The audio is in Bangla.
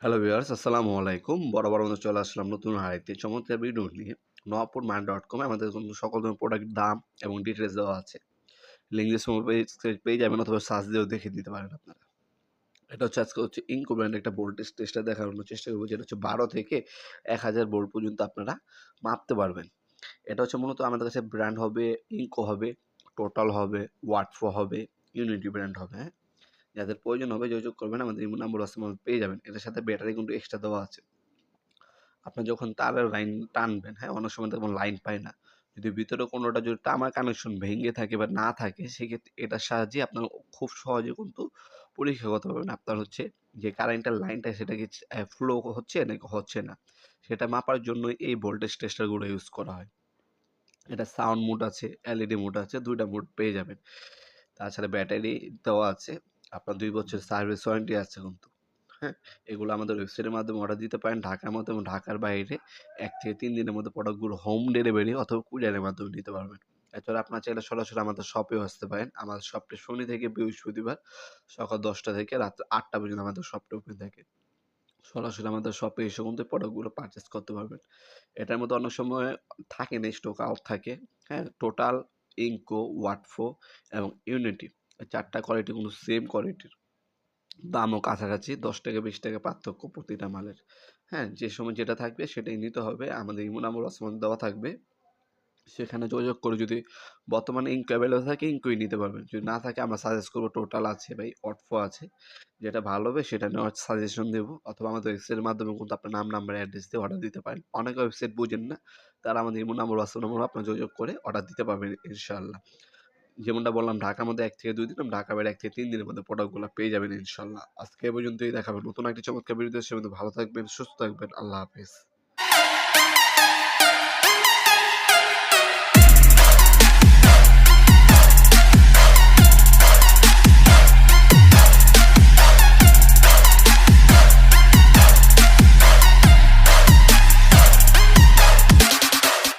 হ্যালো ভিউয়ার্স, আসসালামু আলাইকুম। বরাবর মতো চলে আসলাম নতুন আরেকটি চমৎকার ভিডিও নিয়ে। নওয়াপুর মার্ট.কম এ আমাদের কিন্তু সকল ধরনের প্রোডাক্টের দাম এবং ডিটেইলস দেওয়া আছে। লিঙ্ক ডিসক্রিপশন পেয়ে যাবেন অথবা সার্চ দিয়েও দেখে দিতে পারেন আপনারা। এটা হচ্ছে আজকে হচ্ছে ইনকো ব্র্যান্ড একটা ভোল্টেজ টেস্টার দেখানোর চেষ্টা করব, যেটা হচ্ছে ১২ থেকে ১,০০০ ভোল্ট পর্যন্ত আপনারা মাপতে পারবেন। এটা হচ্ছে মূলত আমাদের কাছে ব্র্যান্ড হবে, ইনকো হবে, টোটাল হবে, ওয়াটফো হবে, ইউনিটি ব্র্যান্ড হবে, হ্যাঁ? যাদের প্রয়োজন হবে যোগাযোগ করবেন, আমাদের ইমো নাম্বার হোয়াটসঅ্যাপ পেয়ে যাবেন। এটার সাথে ব্যাটারি কিন্তু এক্সট্রা দেওয়া আছে। আপনি যখন তারের লাইন টানবেন, হ্যাঁ? অনেক সময় দেখবেন লাইন পায় না। যদি ভিতরে কোনোটা যদি তামার কানেকশন ভেঙে থাকে বা না থাকে, সেক্ষেত্রে এটার সাহায্যে আপনার খুব সহজে কিন্তু পরীক্ষা করতে পারবেন। আপনার হচ্ছে যে কারেন্টের লাইনটা সেটা কি ফ্লো হচ্ছে নাকি হচ্ছে না। সেটা মাপার জন্য এই ভোল্টেজ টেস্টারগুলো ইউজ করা হয়। এটা সাউন্ড মোড আছে, এলইডি মোড আছে, ২ টা মোড পেয়ে যাবেন। তাছাড়া ব্যাটারি দেওয়া আছে। আপনার ২ বছর সার্ভিস ওয়ারেন্টি আছে কিন্তু। হ্যাঁ? এগুলো আমাদের ওয়েবসাইটের মাধ্যমে অর্ডার দিতে পারেন। ঢাকার মধ্যে এবং ঢাকার বাইরে ১ থেকে ৩ দিনের মধ্যে প্রোডাক্টগুলো হোম ডেলিভারি অথবা কুরিয়ারের মাধ্যমে নিতে পারবেন। এছাড়া আপনারা চাইলে সরাসরি আমাদের শপেও আসতে পারেন। আমাদের শপটি শনি থেকে বৃহস্পতিবার সকাল ১০টা থেকে রাত ৮টা পর্যন্ত আমাদের শপটা ওপেন থাকে। সরাসরি আমাদের শপে এসে কিন্তু প্রোডাক্টগুলো পারচেজ করতে পারবেন। এটার মধ্যে অনেক সময় থাকে না, স্টক আউট থাকে। হ্যাঁ? টোটাল, ইনকো, ওয়াটফো এবং ইউনিটি। এই ৪ টা কোয়ালিটি কিন্তু সেম কোয়ালিটির। দামও কাছাকাছি, ৳১০ ৳২০ পার্থক্য প্রতিটা মালের। হ্যাঁ? যে সময় যেটা থাকবে সেটাই নিতে হবে। আমাদের ইমো নাম্বার হোয়াটসঅ্যাপ দেওয়া থাকবে। সেখানে যোগাযোগ করে যদি বর্তমানে ইনকো এভেলেবল থাকে, ইনকোই নিতে পারবেন। যদি না থাকে আমরা সাজেস্ট করব টোটাল আছে বা ওয়াটফো আছে। যেটা ভালো হবে সেটা নেওয়ার সাজেশন দেব, অথবা আমাদের ওয়েবসাইটের মাধ্যমে কিন্তু আপনার নাম, নাম্বার, অ্যাড্রেস দিয়ে অর্ডার দিতে পারেন। অনেকে ওয়েবসাইট বুঝেন না। তারা আমাদের ইমো নাম্বার, হোয়াটসঅ্যাপ নাম্বার আপনারা যোগাযোগ করে অর্ডার দিতে পারবেন ইনশাআল্লাহ। যেমনটা বললাম, ঢাকার মধ্যে ১ থেকে ২ দিন, ঢাকার বাইরে ১ থেকে ৩ দিনের মধ্যে প্রোডাক্টগুলো পেয়ে যাবেন ইনশাআল্লাহ। আজকে এ পর্যন্তই, দেখা হবে নতুন একটি চমৎকার ভিডিওতে। সে পর্যন্ত ভালো থাকবেন, সুস্থ থাকবেন। আল্লাহ হাফেজ।